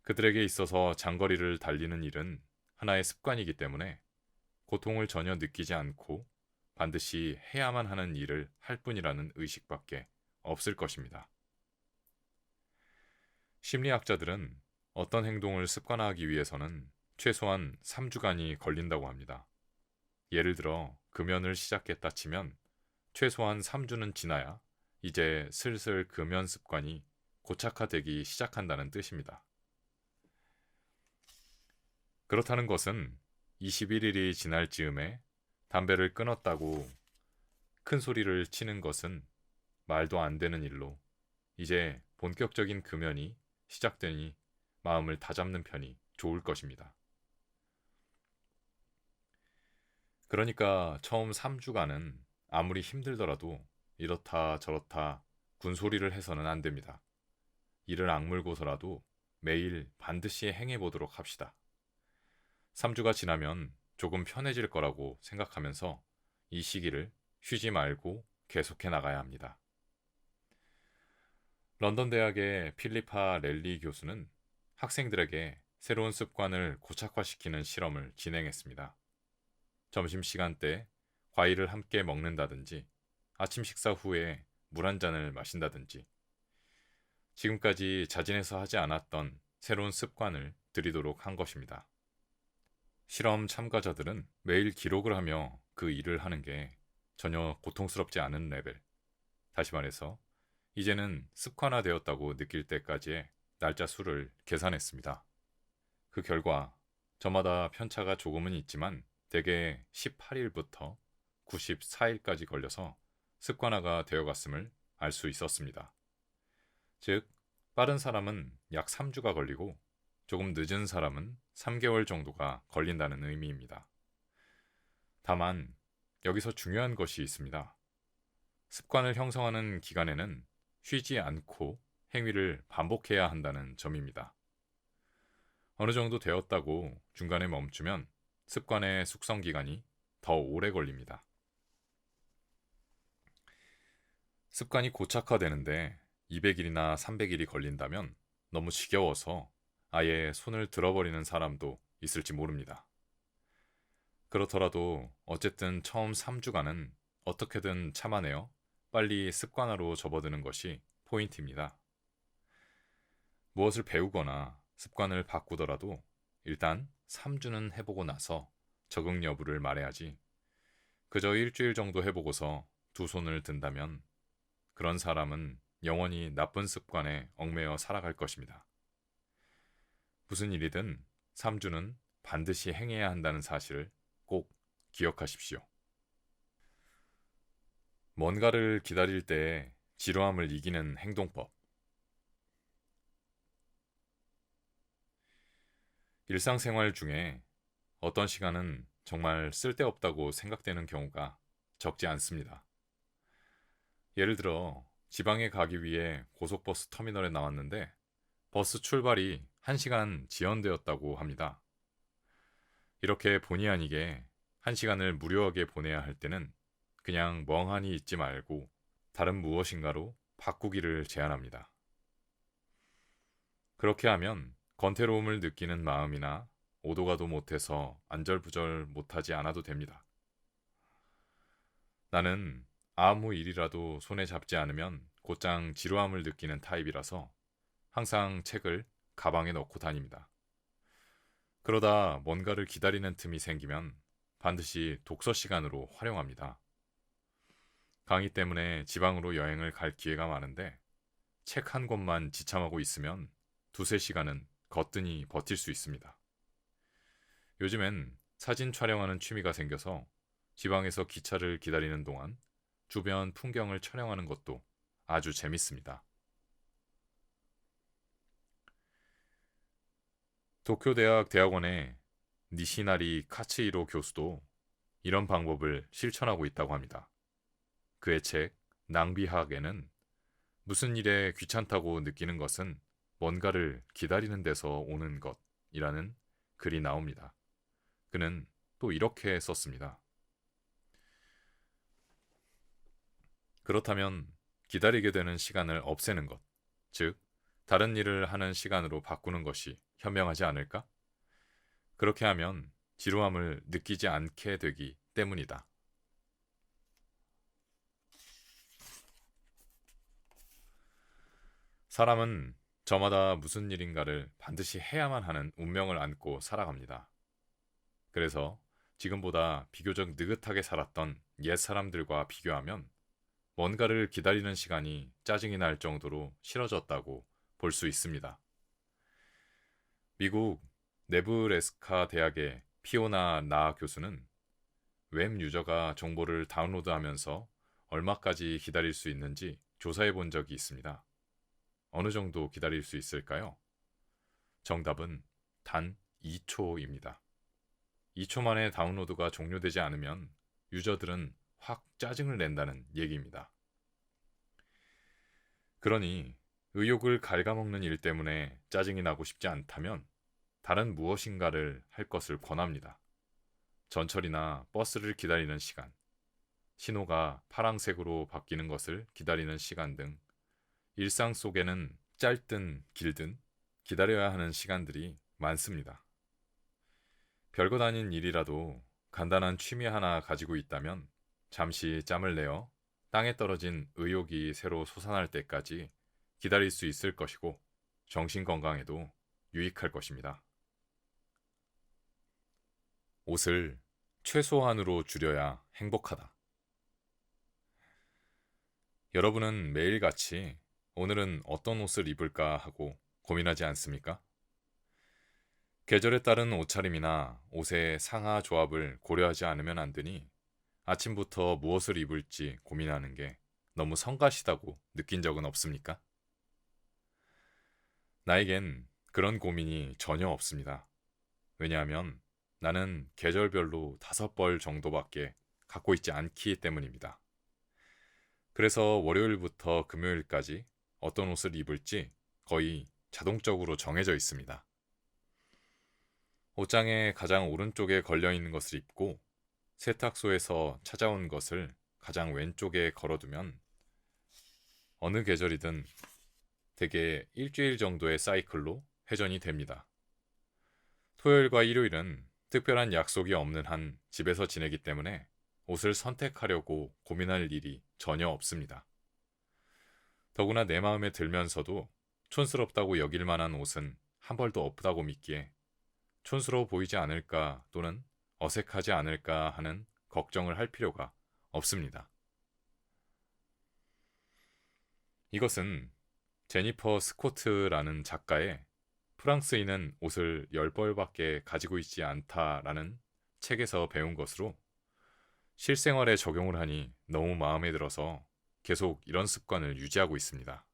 그들에게 있어서 장거리를 달리는 일은 하나의 습관이기 때문에 고통을 전혀 느끼지 않고 반드시 해야만 하는 일을 할 뿐이라는 의식밖에 없을 것입니다. 심리학자들은 어떤 행동을 습관화하기 위해서는 최소한 3주간이 걸린다고 합니다. 예를 들어 금연을 시작했다 치면 최소한 3주는 지나야 이제 슬슬 금연 습관이 고착화되기 시작한다는 뜻입니다. 그렇다는 것은 21일이 지날 즈음에 담배를 끊었다고 큰 소리를 치는 것은 말도 안 되는 일로 이제 본격적인 금연이 시작되니 마음을 다잡는 편이 좋을 것입니다. 그러니까 처음 3주간은 아무리 힘들더라도 이렇다 저렇다 군소리를 해서는 안 됩니다. 이를 악물고서라도 매일 반드시 행해보도록 합시다. 3주가 지나면 조금 편해질 거라고 생각하면서 이 시기를 쉬지 말고 계속해 나가야 합니다. 런던 대학의 필리파 렐리 교수는 학생들에게 새로운 습관을 고착화시키는 실험을 진행했습니다. 점심시간 때 과일을 함께 먹는다든지 아침 식사 후에 물 한 잔을 마신다든지 지금까지 자진해서 하지 않았던 새로운 습관을 들이도록 한 것입니다. 실험 참가자들은 매일 기록을 하며 그 일을 하는 게 전혀 고통스럽지 않은 레벨, 다시 말해서 이제는 습관화되었다고 느낄 때까지의 날짜 수를 계산했습니다. 그 결과 저마다 편차가 조금은 있지만 대개 18일부터 94일까지 걸려서 습관화가 되어갔음을 알 수 있었습니다. 즉, 빠른 사람은 약 3주가 걸리고 조금 늦은 사람은 3개월 정도가 걸린다는 의미입니다. 다만 여기서 중요한 것이 있습니다. 습관을 형성하는 기간에는 쉬지 않고 행위를 반복해야 한다는 점입니다. 어느 정도 되었다고 중간에 멈추면 습관의 숙성 기간이 더 오래 걸립니다. 습관이 고착화되는데 200일이나 300일이 걸린다면 너무 지겨워서 아예 손을 들어버리는 사람도 있을지 모릅니다. 그렇더라도 어쨌든 처음 3주간은 어떻게든 참아내어 빨리 습관화로 접어드는 것이 포인트입니다. 무엇을 배우거나 습관을 바꾸더라도 일단 3주는 해보고 나서 적응 여부를 말해야지 그저 일주일 정도 해보고서 두 손을 든다면 그런 사람은 영원히 나쁜 습관에 얽매여 살아갈 것입니다. 무슨 일이든 3주는 반드시 행해야 한다는 사실을 꼭 기억하십시오. 뭔가를 기다릴 때 지루함을 이기는 행동법. 일상생활 중에 어떤 시간은 정말 쓸데없다고 생각되는 경우가 적지 않습니다. 예를 들어 지방에 가기 위해 고속버스 터미널에 나왔는데 버스 출발이 1시간 지연되었다고 합니다. 이렇게 본의 아니게 1시간을 무료하게 보내야 할 때는 그냥 멍하니 있지 말고 다른 무엇인가로 바꾸기를 제안합니다. 그렇게 하면 권태로움을 느끼는 마음이나 오도가도 못해서 안절부절 못하지 않아도 됩니다. 나는 아무 일이라도 손에 잡지 않으면 곧장 지루함을 느끼는 타입이라서 항상 책을 가방에 넣고 다닙니다. 그러다 뭔가를 기다리는 틈이 생기면 반드시 독서 시간으로 활용합니다. 강의 때문에 지방으로 여행을 갈 기회가 많은데 책 한 권만 지참하고 있으면 두세 시간은 거뜬히 버틸 수 있습니다. 요즘엔 사진 촬영하는 취미가 생겨서 지방에서 기차를 기다리는 동안 주변 풍경을 촬영하는 것도 아주 재밌습니다. 도쿄대학 대학원의 니시나리 카츠히로 교수도 이런 방법을 실천하고 있다고 합니다. 그의 책 낭비학에는 무슨 일에 귀찮다고 느끼는 것은 뭔가를 기다리는 데서 오는 것이라는 글이 나옵니다. 그는 또 이렇게 썼습니다. 그렇다면 기다리게 되는 시간을 없애는 것, 즉 다른 일을 하는 시간으로 바꾸는 것이 현명하지 않을까? 그렇게 하면 지루함을 느끼지 않게 되기 때문이다. 사람은 저마다 무슨 일인가를 반드시 해야만 하는 운명을 안고 살아갑니다. 그래서 지금보다 비교적 느긋하게 살았던 옛 사람들과 비교하면 뭔가를 기다리는 시간이 짜증이 날 정도로 싫어졌다고 볼 수 있습니다. 미국 네브래스카 대학의 피오나 나 교수는 웹 유저가 정보를 다운로드하면서 얼마까지 기다릴 수 있는지 조사해 본 적이 있습니다. 어느 정도 기다릴 수 있을까요? 정답은 단 2초입니다. 2초 만에 다운로드가 종료되지 않으면 유저들은 확 짜증을 낸다는 얘기입니다. 그러니 의욕을 갉아먹는 일 때문에 짜증이 나고 싶지 않다면 다른 무엇인가를 할 것을 권합니다. 전철이나 버스를 기다리는 시간, 신호가 파란색으로 바뀌는 것을 기다리는 시간 등 일상 속에는 짧든 길든 기다려야 하는 시간들이 많습니다. 별것 아닌 일이라도 간단한 취미 하나 가지고 있다면 잠시 짬을 내어 땅에 떨어진 의욕이 새로 솟아날 때까지 기다릴 수 있을 것이고 정신 건강에도 유익할 것입니다. 옷을 최소한으로 줄여야 행복하다. 여러분은 매일같이 오늘은 어떤 옷을 입을까 하고 고민하지 않습니까? 계절에 따른 옷차림이나 옷의 상하 조합을 고려하지 않으면 안 되니 아침부터 무엇을 입을지 고민하는 게 너무 성가시다고 느낀 적은 없습니까? 나에겐 그런 고민이 전혀 없습니다. 왜냐하면 나는 계절별로 5벌 정도밖에 갖고 있지 않기 때문입니다. 그래서 월요일부터 금요일까지 어떤 옷을 입을지 거의 자동적으로 정해져 있습니다. 옷장의 가장 오른쪽에 걸려있는 것을 입고 세탁소에서 찾아온 것을 가장 왼쪽에 걸어두면 어느 계절이든 대개 일주일 정도의 사이클로 회전이 됩니다. 토요일과 일요일은 특별한 약속이 없는 한 집에서 지내기 때문에 옷을 선택하려고 고민할 일이 전혀 없습니다. 더구나 내 마음에 들면서도 촌스럽다고 여길 만한 옷은 한 벌도 없다고 믿기에 촌스러워 보이지 않을까 또는 어색하지 않을까 하는 걱정을 할 필요가 없습니다. 이것은 제니퍼 스코트라는 작가의 프랑스인은 옷을 10벌밖에 가지고 있지 않다라는 책에서 배운 것으로 실생활에 적용을 하니 너무 마음에 들어서 계속 이런 습관을 유지하고 있습니다.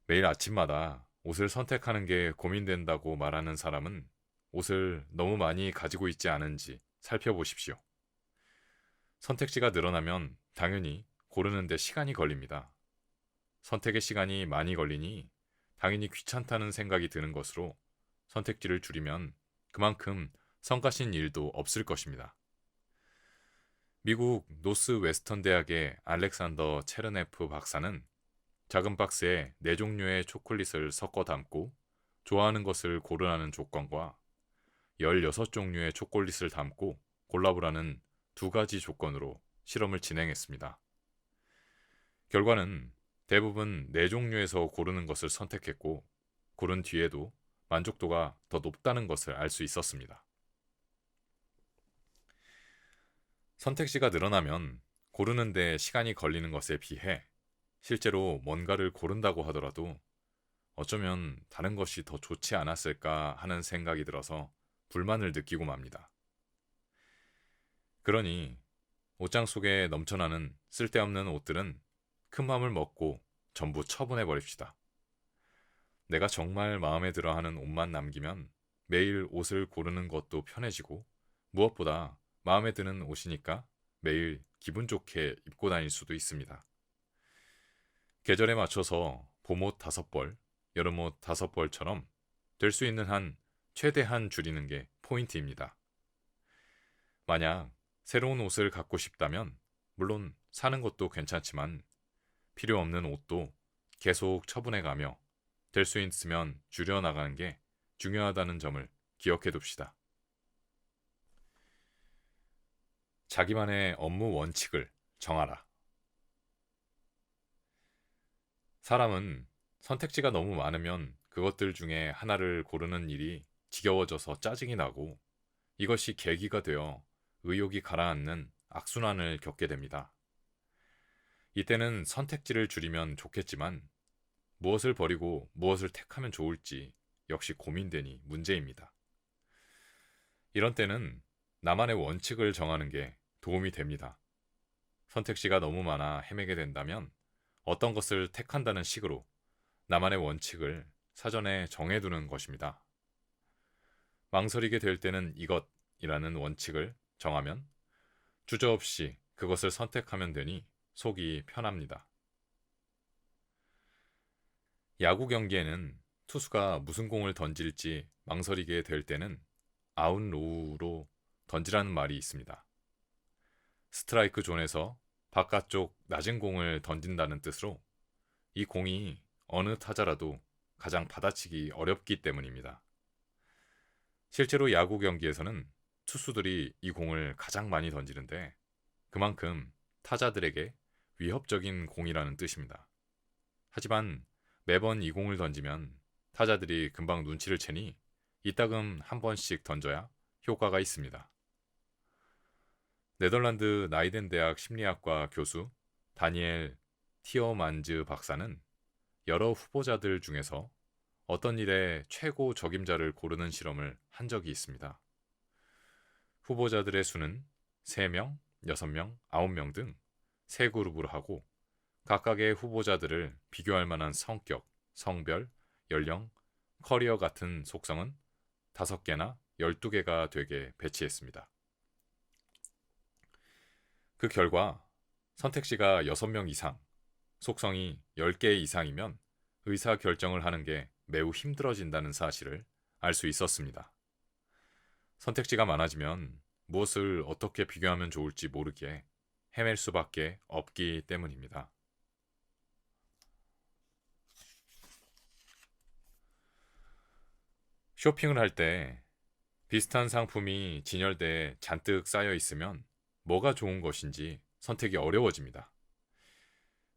매일 아침마다 옷을 선택하는 게 고민된다고 말하는 사람은 옷을 너무 많이 가지고 있지 않은지 살펴보십시오. 선택지가 늘어나면 당연히 고르는데 시간이 걸립니다. 선택의 시간이 많이 걸리니 당연히 귀찮다는 생각이 드는 것으로 선택지를 줄이면 그만큼 성가신 일도 없을 것입니다. 미국 노스 웨스턴 대학의 알렉산더 체르네프 박사는 작은 박스에 4종류의 초콜릿을 섞어 담고 좋아하는 것을 고르라는 조건과 16종류의 초콜릿을 담고 골라보라는 2가지 조건으로 실험을 진행했습니다. 결과는 대부분 4종류에서 고르는 것을 선택했고 고른 뒤에도 만족도가 더 높다는 것을 알 수 있었습니다. 선택지가 늘어나면 고르는데 시간이 걸리는 것에 비해 실제로 뭔가를 고른다고 하더라도 어쩌면 다른 것이 더 좋지 않았을까 하는 생각이 들어서 불만을 느끼고 맙니다. 그러니 옷장 속에 넘쳐나는 쓸데없는 옷들은 큰 맘을 먹고 전부 처분해 버립시다. 내가 정말 마음에 들어 하는 옷만 남기면 매일 옷을 고르는 것도 편해지고 무엇보다 마음에 드는 옷이니까 매일 기분 좋게 입고 다닐 수도 있습니다. 계절에 맞춰서 봄옷 5벌, 여름옷 5벌처럼 될 수 있는 한 최대한 줄이는 게 포인트입니다. 만약 새로운 옷을 갖고 싶다면 물론 사는 것도 괜찮지만 필요 없는 옷도 계속 처분해가며 될 수 있으면 줄여나가는 게 중요하다는 점을 기억해 둡시다. 자기만의 업무 원칙을 정하라. 사람은 선택지가 너무 많으면 그것들 중에 하나를 고르는 일이 지겨워져서 짜증이 나고 이것이 계기가 되어 의욕이 가라앉는 악순환을 겪게 됩니다. 이때는 선택지를 줄이면 좋겠지만 무엇을 버리고 무엇을 택하면 좋을지 역시 고민되니 문제입니다. 이런 때는 나만의 원칙을 정하는 게 도움이 됩니다. 선택지가 너무 많아 헤매게 된다면 어떤 것을 택한다는 식으로 나만의 원칙을 사전에 정해두는 것입니다. 망설이게 될 때는 이것이라는 원칙을 정하면 주저없이 그것을 선택하면 되니 속이 편합니다. 야구 경기에는 투수가 무슨 공을 던질지 망설이게 될 때는 아웃로우로 던지라는 말이 있습니다. 스트라이크 존에서 바깥쪽 낮은 공을 던진다는 뜻으로 이 공이 어느 타자라도 가장 받아치기 어렵기 때문입니다. 실제로 야구 경기에서는 투수들이 이 공을 가장 많이 던지는데 그만큼 타자들에게 위협적인 공이라는 뜻입니다. 하지만 매번 이 공을 던지면 타자들이 금방 눈치를 채니 이따금 한 번씩 던져야 효과가 있습니다. 네덜란드 나이덴 대학 심리학과 교수 다니엘 티어만즈 박사는 여러 후보자들 중에서 어떤 일에 최고 적임자를 고르는 실험을 한 적이 있습니다. 후보자들의 수는 3명, 6명, 9명 등 3그룹으로 하고 각각의 후보자들을 비교할 만한 성격, 성별, 연령, 커리어 같은 속성은 5개나 12개가 되게 배치했습니다. 그 결과 선택지가 6명 이상, 속성이 10개 이상이면 의사 결정을 하는 게 매우 힘들어진다는 사실을 알 수 있었습니다. 선택지가 많아지면 무엇을 어떻게 비교하면 좋을지 모르게 헤맬 수밖에 없기 때문입니다. 쇼핑을 할 때 비슷한 상품이 진열대에 잔뜩 쌓여 있으면 뭐가 좋은 것인지 선택이 어려워집니다.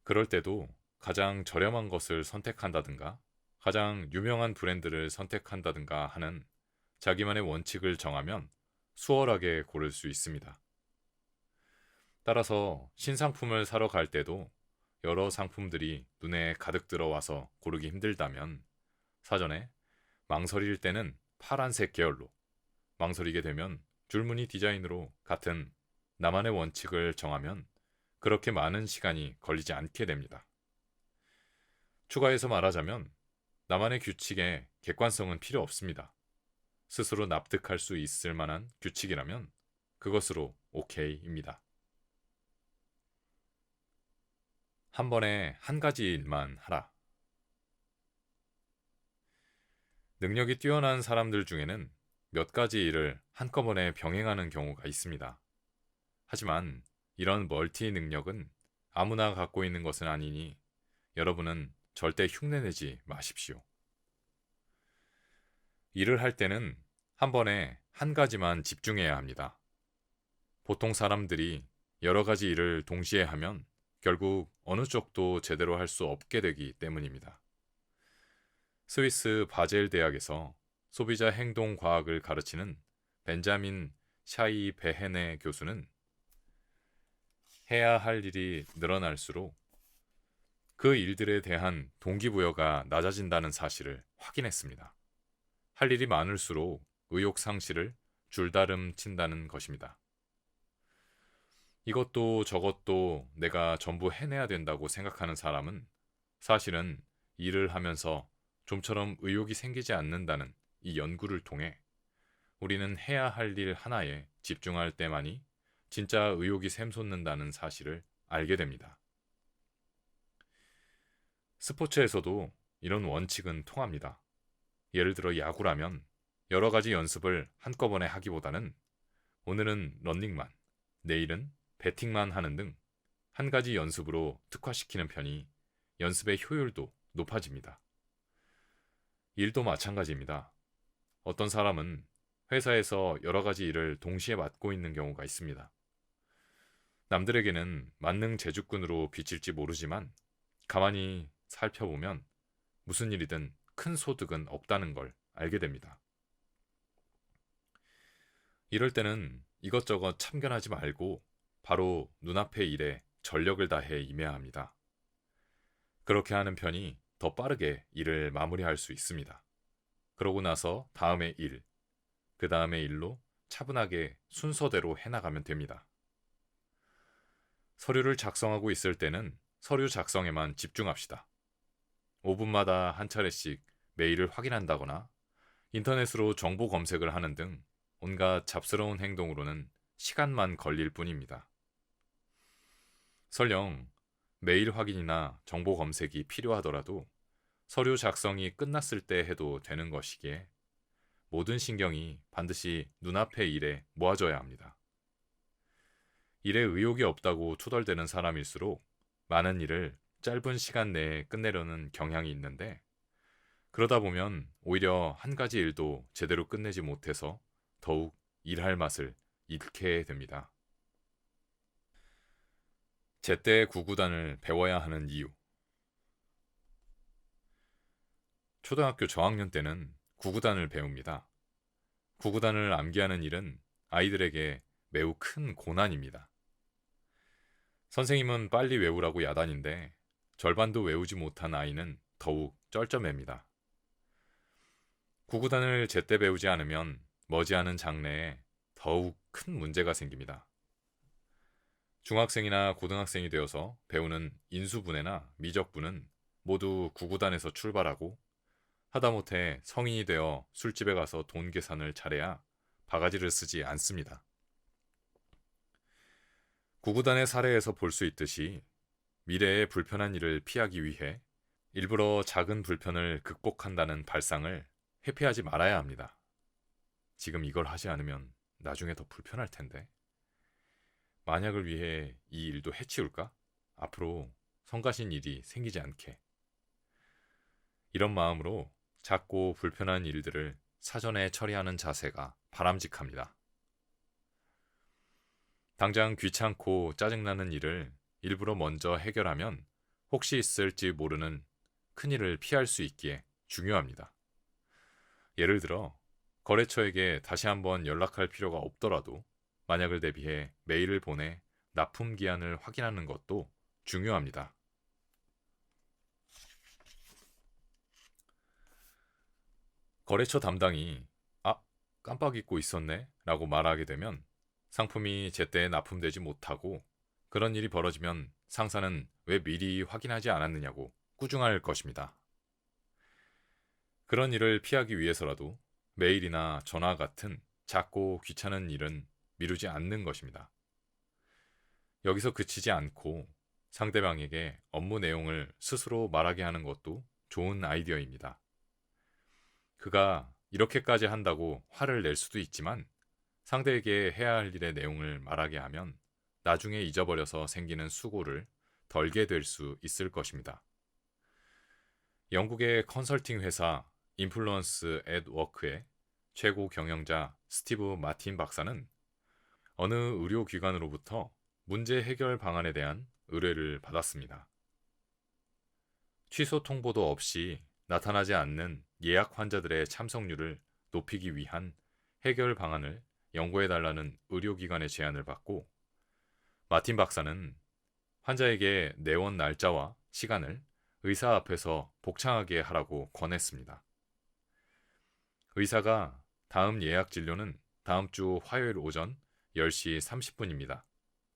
그럴 때도 가장 저렴한 것을 선택한다든가 가장 유명한 브랜드를 선택한다든가 하는 자기만의 원칙을 정하면 수월하게 고를 수 있습니다. 따라서 신상품을 사러 갈 때도 여러 상품들이 눈에 가득 들어와서 고르기 힘들다면 사전에 망설일 때는 파란색 계열로, 망설이게 되면 줄무늬 디자인으로 같은 나만의 원칙을 정하면 그렇게 많은 시간이 걸리지 않게 됩니다. 추가해서 말하자면 나만의 규칙에 객관성은 필요 없습니다. 스스로 납득할 수 있을 만한 규칙이라면 그것으로 오케이입니다. 한 번에 한 가지 일만 하라. 능력이 뛰어난 사람들 중에는 몇 가지 일을 한꺼번에 병행하는 경우가 있습니다. 하지만 이런 멀티 능력은 아무나 갖고 있는 것은 아니니 여러분은 절대 흉내내지 마십시오. 일을 할 때는 한 번에 한 가지만 집중해야 합니다. 보통 사람들이 여러 가지 일을 동시에 하면 결국 어느 쪽도 제대로 할 수 없게 되기 때문입니다. 스위스 바젤 대학에서 소비자 행동 과학을 가르치는 벤자민 샤이 베헤네 교수는 해야 할 일이 늘어날수록 그 일들에 대한 동기부여가 낮아진다는 사실을 확인했습니다. 할 일이 많을수록 의욕 상실을 줄다름 친다는 것입니다. 이것도 저것도 내가 전부 해내야 된다고 생각하는 사람은 사실은 일을 하면서 좀처럼 의욕이 생기지 않는다는 이 연구를 통해 우리는 해야 할 일 하나에 집중할 때만이 진짜 의욕이 샘솟는다는 사실을 알게 됩니다. 스포츠에서도 이런 원칙은 통합니다. 예를 들어 야구라면 여러 가지 연습을 한꺼번에 하기보다는 오늘은 러닝만, 내일은 배팅만 하는 등 한 가지 연습으로 특화시키는 편이 연습의 효율도 높아집니다. 일도 마찬가지입니다. 어떤 사람은 회사에서 여러 가지 일을 동시에 맡고 있는 경우가 있습니다. 남들에게는 만능 제주꾼으로 비칠지 모르지만 가만히 살펴보면 무슨 일이든 큰 소득은 없다는 걸 알게 됩니다. 이럴 때는 이것저것 참견하지 말고 바로 눈앞의 일에 전력을 다해 임해야 합니다. 그렇게 하는 편이 더 빠르게 일을 마무리할 수 있습니다. 그러고 나서 다음의 일, 그 다음의 일로 차분하게 순서대로 해나가면 됩니다. 서류를 작성하고 있을 때는 서류 작성에만 집중합시다. 5분마다 한 차례씩 메일을 확인한다거나 인터넷으로 정보 검색을 하는 등 온갖 잡스러운 행동으로는 시간만 걸릴 뿐입니다. 설령 메일 확인이나 정보 검색이 필요하더라도 서류 작성이 끝났을 때 해도 되는 것이기에 모든 신경이 반드시 눈앞의 일에 모아져야 합니다. 일에 의욕이 없다고 투덜대는 사람일수록 많은 일을 짧은 시간 내에 끝내려는 경향이 있는데, 그러다 보면 오히려 한 가지 일도 제대로 끝내지 못해서 더욱 일할 맛을 잃게 됩니다. 제때 구구단을 배워야 하는 이유. 초등학교 저학년 때는 구구단을 배웁니다. 구구단을 암기하는 일은 아이들에게 매우 큰 고난입니다. 선생님은 빨리 외우라고 야단인데 절반도 외우지 못한 아이는 더욱 쩔쩔맵니다. 구구단을 제때 배우지 않으면 머지않은 장래에 더욱 큰 문제가 생깁니다. 중학생이나 고등학생이 되어서 배우는 인수분해나 미적분은 모두 구구단에서 출발하고, 하다못해 성인이 되어 술집에 가서 돈 계산을 잘해야 바가지를 쓰지 않습니다. 구구단의 사례에서 볼 수 있듯이 미래의 불편한 일을 피하기 위해 일부러 작은 불편을 극복한다는 발상을 회피하지 말아야 합니다. 지금 이걸 하지 않으면 나중에 더 불편할 텐데. 만약을 위해 이 일도 해치울까? 앞으로 성가신 일이 생기지 않게. 이런 마음으로 작고 불편한 일들을 사전에 처리하는 자세가 바람직합니다. 당장 귀찮고 짜증나는 일을 일부러 먼저 해결하면 혹시 있을지 모르는 큰일을 피할 수 있기에 중요합니다. 예를 들어 거래처에게 다시 한번 연락할 필요가 없더라도 만약을 대비해 메일을 보내 납품 기한을 확인하는 것도 중요합니다. 거래처 담당이 깜빡 잊고 있었네 라고 말하게 되면 상품이 제때 납품되지 못하고, 그런 일이 벌어지면 상사는 왜 미리 확인하지 않았느냐고 꾸중할 것입니다. 그런 일을 피하기 위해서라도 메일이나 전화 같은 작고 귀찮은 일은 미루지 않는 것입니다. 여기서 그치지 않고 상대방에게 업무 내용을 스스로 말하게 하는 것도 좋은 아이디어입니다. 그가 이렇게까지 한다고 화를 낼 수도 있지만 상대에게 해야 할 일의 내용을 말하게 하면 나중에 잊어버려서 생기는 수고를 덜게 될 수 있을 것입니다. 영국의 컨설팅 회사 인플루언스 앳 워크의 최고 경영자 스티브 마틴 박사는 어느 의료기관으로부터 문제 해결 방안에 대한 의뢰를 받았습니다. 취소 통보도 없이 나타나지 않는 예약 환자들의 참석률을 높이기 위한 해결 방안을 연구해달라는 의료기관의 제안을 받고, 마틴 박사는 환자에게 내원 날짜와 시간을 의사 앞에서 복창하게 하라고 권했습니다. 의사가 다음 예약 진료는 다음 주 화요일 오전 10시 30분입니다.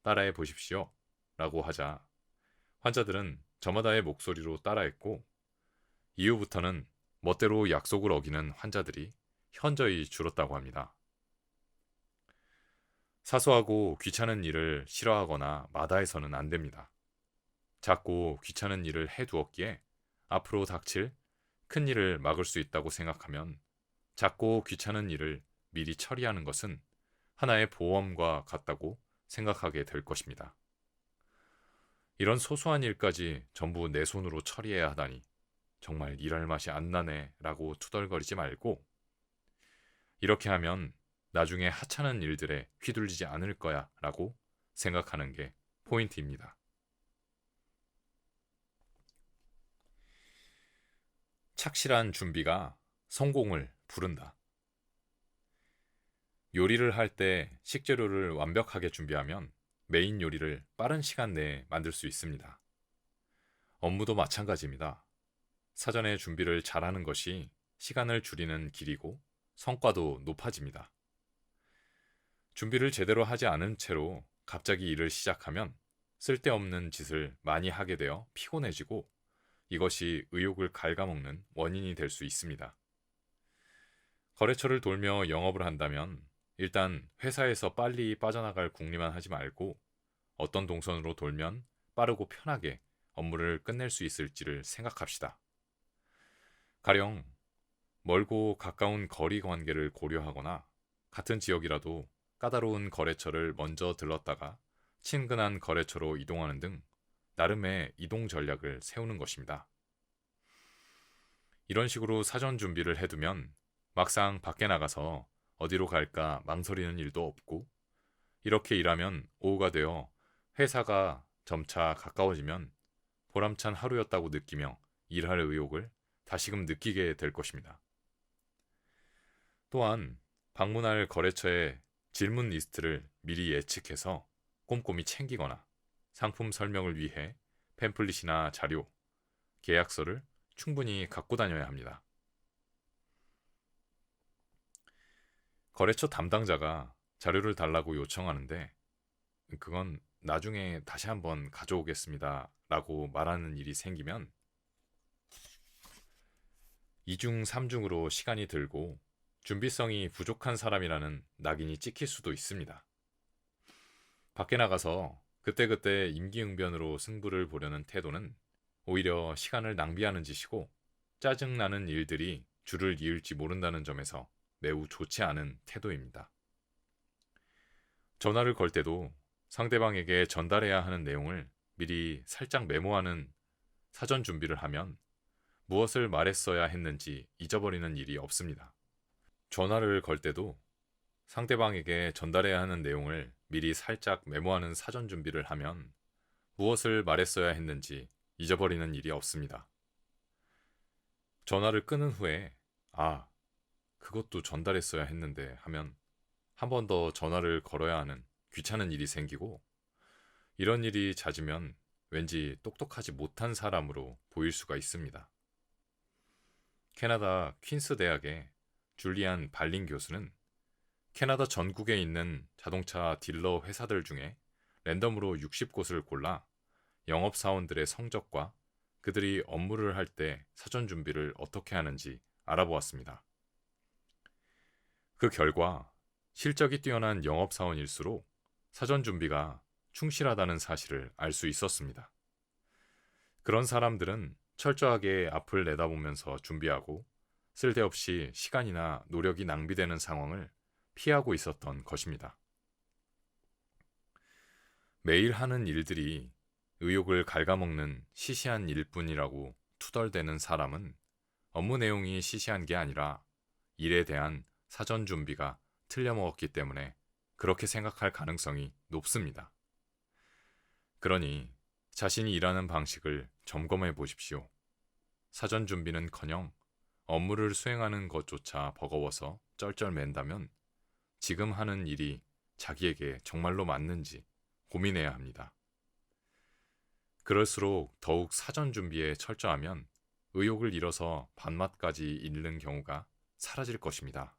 따라해 보십시오. 라고 하자 환자들은 저마다의 목소리로 따라했고, 이후부터는 멋대로 약속을 어기는 환자들이 현저히 줄었다고 합니다. 사소하고 귀찮은 일을 싫어하거나 마다해서는 안 됩니다. 작고 귀찮은 일을 해두었기에 앞으로 닥칠 큰 일을 막을 수 있다고 생각하면 작고 귀찮은 일을 미리 처리하는 것은 하나의 보험과 같다고 생각하게 될 것입니다. 이런 소소한 일까지 전부 내 손으로 처리해야 하다니 정말 일할 맛이 안 나네 라고 투덜거리지 말고, 이렇게 하면 나중에 하찮은 일들에 휘둘리지 않을 거야 라고 생각하는 게 포인트입니다. 착실한 준비가 성공을 부른다. 요리를 할 때 식재료를 완벽하게 준비하면 메인 요리를 빠른 시간 내에 만들 수 있습니다. 업무도 마찬가지입니다. 사전에 준비를 잘하는 것이 시간을 줄이는 길이고 성과도 높아집니다. 준비를 제대로 하지 않은 채로 갑자기 일을 시작하면 쓸데없는 짓을 많이 하게 되어 피곤해지고 이것이 의욕을 갉아먹는 원인이 될 수 있습니다. 거래처를 돌며 영업을 한다면 일단 회사에서 빨리 빠져나갈 궁리만 하지 말고 어떤 동선으로 돌면 빠르고 편하게 업무를 끝낼 수 있을지를 생각합시다. 가령 멀고 가까운 거리 관계를 고려하거나 같은 지역이라도 까다로운 거래처를 먼저 들렀다가 친근한 거래처로 이동하는 등 나름의 이동 전략을 세우는 것입니다. 이런 식으로 사전 준비를 해두면 막상 밖에 나가서 어디로 갈까 망설이는 일도 없고 이렇게 일하면 오후가 되어 회사가 점차 가까워지면 보람찬 하루였다고 느끼며 일할 의욕을 다시금 느끼게 될 것입니다. 또한 방문할 거래처의 질문 리스트를 미리 예측해서 꼼꼼히 챙기거나 상품 설명을 위해 팸플릿이나 자료, 계약서를 충분히 갖고 다녀야 합니다. 거래처 담당자가 자료를 달라고 요청하는데 그건 나중에 다시 한번 가져오겠습니다 라고 말하는 일이 생기면 2중, 3중으로 시간이 들고 준비성이 부족한 사람이라는 낙인이 찍힐 수도 있습니다. 밖에 나가서 그때그때 임기응변으로 승부를 보려는 태도는 오히려 시간을 낭비하는 짓이고 짜증나는 일들이 줄을 이을지 모른다는 점에서 매우 좋지 않은 태도입니다. 전화를 걸 때도 상대방에게 전달해야 하는 내용을 미리 살짝 메모하는 사전 준비를 하면 무엇을 말했어야 했는지 잊어버리는 일이 없습니다. 전화를 걸 때도 상대방에게 전달해야 하는 내용을 미리 살짝 메모하는 사전 준비를 하면 무엇을 말했어야 했는지 잊어버리는 일이 없습니다. 전화를 끊은 후에 그것도 전달했어야 했는데 하면 한 번 더 전화를 걸어야 하는 귀찮은 일이 생기고 이런 일이 잦으면 왠지 똑똑하지 못한 사람으로 보일 수가 있습니다. 캐나다 퀸스 대학의 줄리안 발링 교수는 캐나다 전국에 있는 자동차 딜러 회사들 중에 랜덤으로 60곳을 골라 영업사원들의 성적과 그들이 업무를 할 때 사전 준비를 어떻게 하는지 알아보았습니다. 그 결과 실적이 뛰어난 영업사원일수록 사전 준비가 충실하다는 사실을 알 수 있었습니다. 그런 사람들은 철저하게 앞을 내다보면서 준비하고 쓸데없이 시간이나 노력이 낭비되는 상황을 피하고 있었던 것입니다. 매일 하는 일들이 의욕을 갉아먹는 시시한 일뿐이라고 투덜대는 사람은 업무 내용이 시시한 게 아니라 일에 대한 사전 준비가 틀려먹었기 때문에 그렇게 생각할 가능성이 높습니다. 그러니 자신이 일하는 방식을 점검해 보십시오. 사전 준비는커녕 업무를 수행하는 것조차 버거워서 쩔쩔맨다면 지금 하는 일이 자기에게 정말로 맞는지 고민해야 합니다. 그럴수록 더욱 사전 준비에 철저하면 의욕을 잃어서 반맛까지 잃는 경우가 사라질 것입니다.